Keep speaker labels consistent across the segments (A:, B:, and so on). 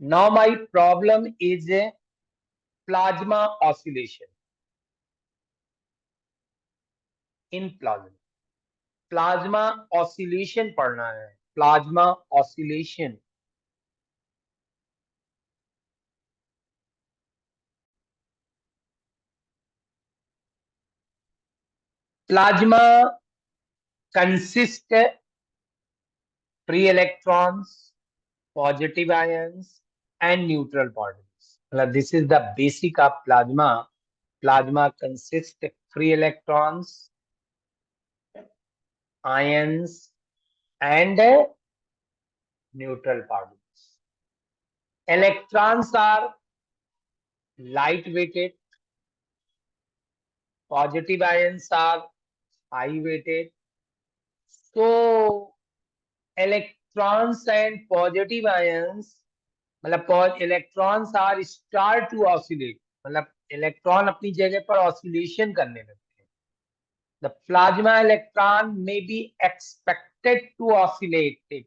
A: Now my problem is a plasma oscillation in plasma. Plasma oscillation पढ़ना है, plasma oscillation. Plasma consist free electrons, positive ions and neutral particles. मतलब this is the basic of plasma. Plasma consist free electrons, ions and neutral particles. Electrons are light weighted, positive ions are high weighted. So electrons and positive ions, मतलब electrons are start to oscillate, मतलब electron अपनी जगह पर oscillation करने लगते हैं। The plasma electron may be expected to oscillate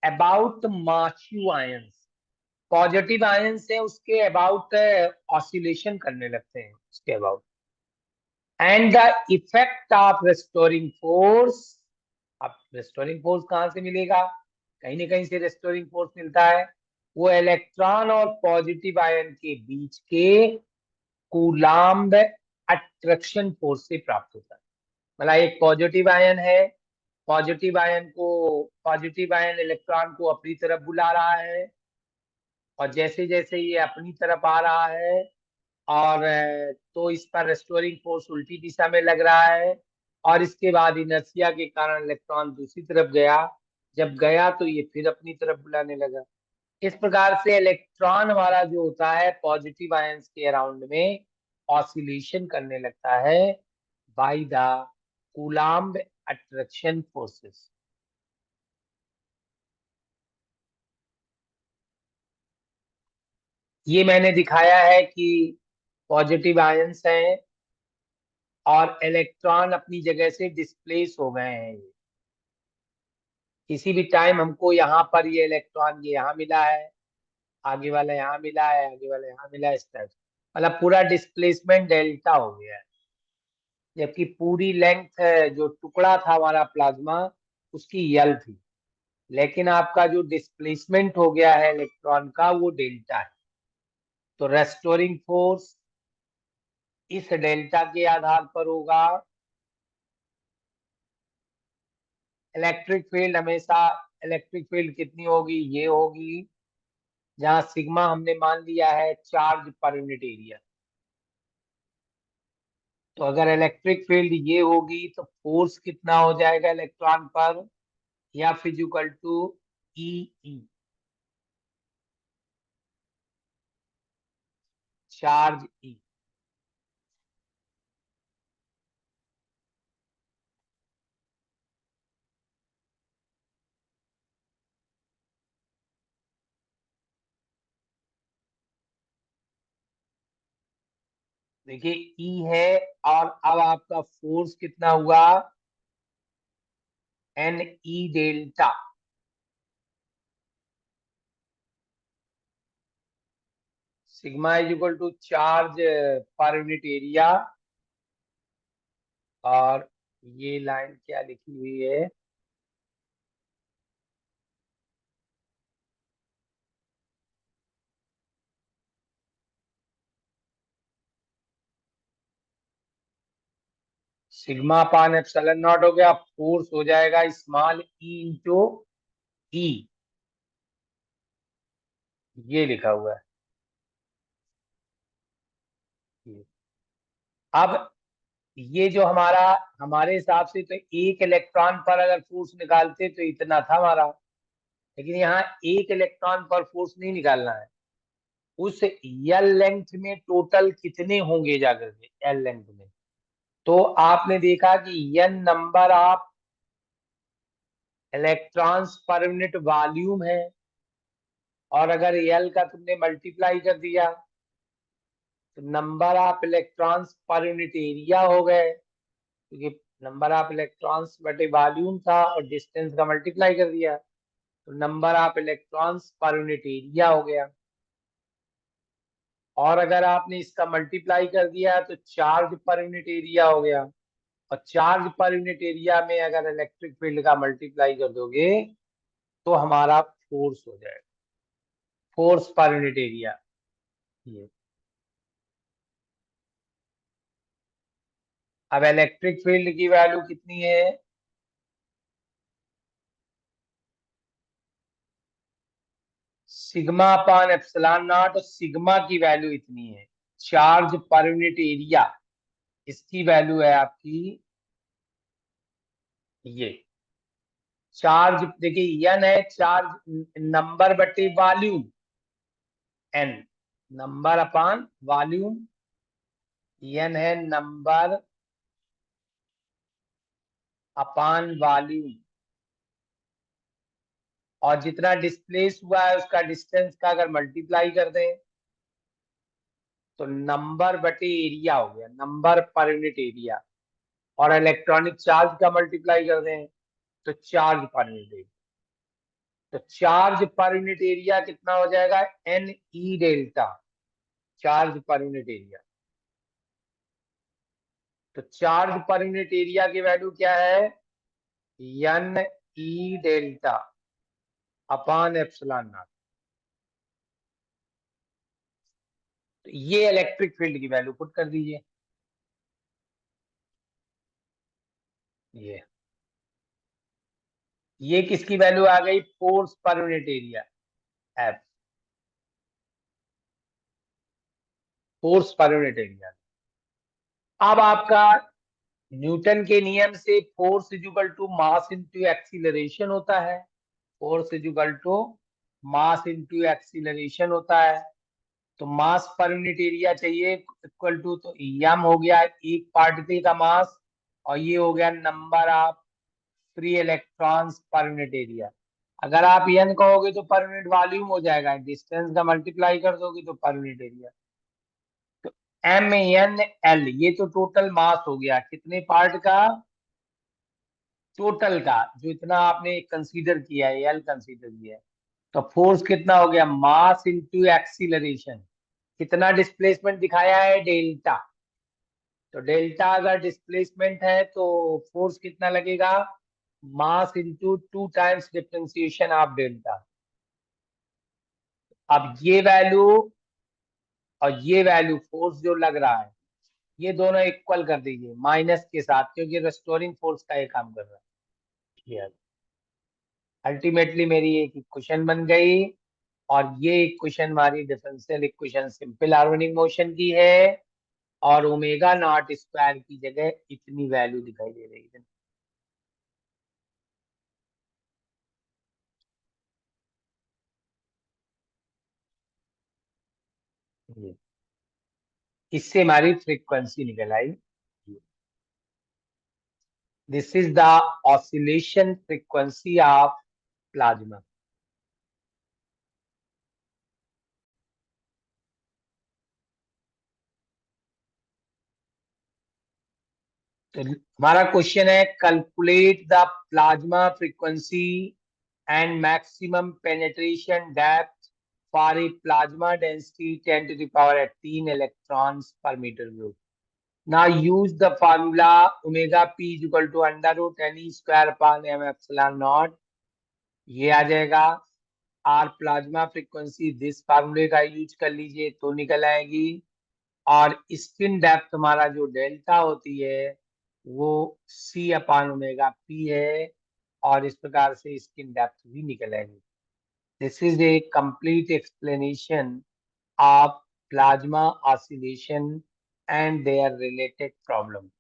A: about the massive ions. Positive ion से उसके अबाउट ऑसिलेशन करने लगते हैं, उसके about. And the effect of restoring force. अब रेस्टोरिंग फोर्स कहां से मिलेगा? कहीं ना कहीं से रेस्टोरिंग फोर्स मिलता है। वो इलेक्ट्रॉन और पॉजिटिव आयन के बीच के कूलाम्ब अट्रैक्शन फोर्स से प्राप्त होता है। मतलब एक पॉजिटिव आयन है, पॉजिटिव आयन इलेक्ट्रॉन को अपनी तरफ बुला रहा है, और जैसे जैसे ये अपनी तरफ आ रहा है और तो इस पर रेस्टोरिंग फोर्स उल्टी दिशा में लग रहा है, और इसके बाद इनर्शिया के कारण इलेक्ट्रॉन दूसरी तरफ गया। जब गया तो ये फिर अपनी तरफ बुलाने लगा। इस प्रकार से इलेक्ट्रॉन हमारा जो होता है पॉजिटिव आयंस के अराउंड में ऑसिलेशन करने लगता है by the coulomb attraction forces. ये मैंने दिखाया है कि पॉजिटिव आयंस हैं और इलेक्ट्रॉन अपनी जगह से डिस्प्लेस हो गए हैं। किसी भी टाइम हमको यहाँ पर ये इलेक्ट्रॉन ये यहाँ मिला है, आगे वाला यहाँ मिला है, आगे वाला यहाँ मिला है, इस तरह से। मतलब पूरा डिस्प्लेसमेंट डेल्टा हो गया है, जबकि पूरी लेंथ जो टुकड़ा था हमारा प्लाज्मा उसकी यल थी, लेकिन आपका जो डिस्प्लेसमेंट हो गया है इलेक्ट्रॉन का वो डेल्टा है। तो रेस्टोरिंग फोर्स इस डेल्टा के आधार पर होगा। इलेक्ट्रिक फील्ड हमेशा, इलेक्ट्रिक फील्ड कितनी होगी? ये होगी, जहां सिग्मा हमने मान लिया है चार्ज पर यूनिट एरिया। तो अगर इलेक्ट्रिक फील्ड ये होगी तो फोर्स कितना हो जाएगा इलेक्ट्रॉन पर? या physical to E E, charge E. देखिए ई है, और अब आपका फोर्स कितना हुआ? N E delta. Sigma is equal to charge पर यूनिट एरिया। और ये लाइन क्या लिखी हुई है? सिग्मा पान एप्सिलॉन नॉट हो गया, फोर्स हो जाएगा स्मॉल ई इंटू ई। ये लिखा हुआ है ये। अब ये जो हमारा, हमारे हिसाब से तो एक इलेक्ट्रॉन पर अगर फोर्स निकालते तो इतना था हमारा, लेकिन यहाँ एक इलेक्ट्रॉन पर फोर्स नहीं निकालना है। उस एल लेंथ में टोटल कितने होंगे जाकर के एल लेंथ में? तो आपने देखा कि N number of electrons per unit volume है, और अगर एल का तुमने मल्टीप्लाई कर दिया तो number of electrons per unit area हो गए, क्योंकि नंबर ऑफ इलेक्ट्रॉन्स बटे वॉल्यूम था और डिस्टेंस का मल्टीप्लाई कर दिया। तो number of electrons per unit area हो गया। और अगर आपने इसका मल्टीप्लाई कर दिया तो चार्ज पर यूनिट एरिया हो गया। और चार्ज पर यूनिट एरिया में अगर इलेक्ट्रिक फील्ड का मल्टीप्लाई कर दोगे तो हमारा फोर्स हो जाएगा, फोर्स पर यूनिट एरिया। ये अब इलेक्ट्रिक फील्ड की वैल्यू कितनी है? सिग्मा अपान एप्सिलॉन नॉट, और सिग्मा की वैल्यू इतनी है। चार्ज पर यूनिट एरिया, इसकी वैल्यू है आपकी ये। चार्ज देखिए एन है, चार्ज नंबर बटे वॉल्यूम, एन नंबर अपान वॉल्यूम, एन है नंबर अपान वॉल्यूम। और जितना डिस्प्लेस हुआ है उसका डिस्टेंस का अगर मल्टीप्लाई कर दें तो नंबर बटे एरिया हो गया, नंबर पर यूनिट एरिया। और इलेक्ट्रॉनिक चार्ज का मल्टीप्लाई कर दें तो चार्ज पर यूनिट एरिया। तो चार्ज पर यूनिट एरिया कितना हो जाएगा? एन ई डेल्टा, चार्ज पर यूनिट एरिया। तो चार्ज पर यूनिट एरिया की वैल्यू क्या है? N E delta upon epsilon naught. तो ये इलेक्ट्रिक फील्ड की वैल्यू पुट कर दीजिए। ये किसकी वैल्यू आ गई? Force per unit area, F, force per unit area. अब आपका न्यूटन के नियम से force is equal to mass into acceleration होता है। Force is equal to mass into acceleration होता है। तो मास पर यूनिट एरिया चाहिए इक्वल टू, तो एम हो गया एक पार्टिकल का मास, और ये हो गया number of free electrons per unit area. अगर आप एन कहोगे तो पर यूनिट वॉल्यूम हो जाएगा, डिस्टेंस का मल्टीप्लाई कर दोगे तो पर यूनिट एरिया। तो एम एन एल, ये तो टोटल मास हो गया कितने पार्ट का? टोटल का, जो इतना आपने कंसीडर किया है, एल कंसीडर किया है। तो फोर्स कितना हो गया? मास इनटू एक्सीलरेशन। कितना डिस्प्लेसमेंट दिखाया है? डेल्टा। तो डेल्टा अगर डिस्प्लेसमेंट है तो फोर्स कितना लगेगा? Mass into two times differentiation of delta. अब ये वैल्यू और ये वैल्यू फोर्स जो लग रहा है, ये दोनों इक्वल कर दीजिए माइनस के साथ, क्योंकि रेस्टोरिंग फोर्स का ये काम कर रहा है। अल्टीमेटली मेरी एक इक्वेशन बन गई, और ये इक्वेशन हमारी differential equation simple harmonic motion की है। और ओमेगा नॉट स्क्वायर की जगह इतनी वैल्यू दिखाई दे रही है। ये, इससे हमारी फ्रीक्वेंसी निकल आई। This is the oscillation frequency of plasma. तो हमारा क्वेश्चन है, calculate the plasma frequency and maximum penetration depth for a plasma density 10 to the power 18 electrons per meter cube. Now use the formula omega p is equal to under root n e square upon m epsilon naught. ये आ जाएगा are plasma frequency, this फार्मूले का use कर लीजिए तो निकल आएगी। और स्पिन डेप्थ हमारा जो डेल्टा होती है वो सी अपान ओमेगा पी है, और इस प्रकार से स्पिन डेप्थ भी निकल आएगी। This is a complete explanation of plasma oscillation and their related problem.